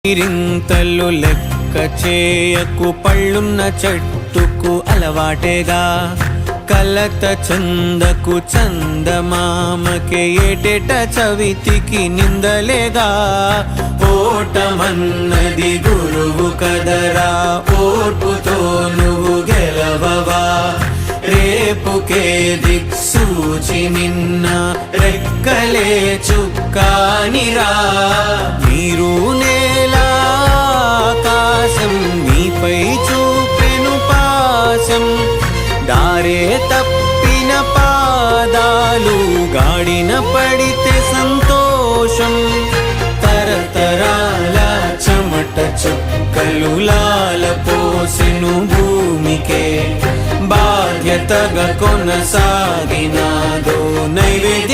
రింతలు లెక్క చేయకు పళ్ళున్న చెట్టుకు అలవాటేగా కలత చందకు చందమామకే ఏటేట చవితికి నిందలేగా ఓటమన్నది గురువు కదరా ఓర్పుతో నువ్వు గెలవవా రేపుకే దిక్సూచి నిన్న రెక్కలే చుక్కానిరా మీరు నేల ఆకాశం మీపై చూపెను పాశం దారే తప్పిన పాదాలు గాడిన పడితే సంతోషం తరతరాల చెమట చుక్కలు లాల పోసెను భూమికే బాధ్యతగా కొనసాగినాదో నైవేద్యం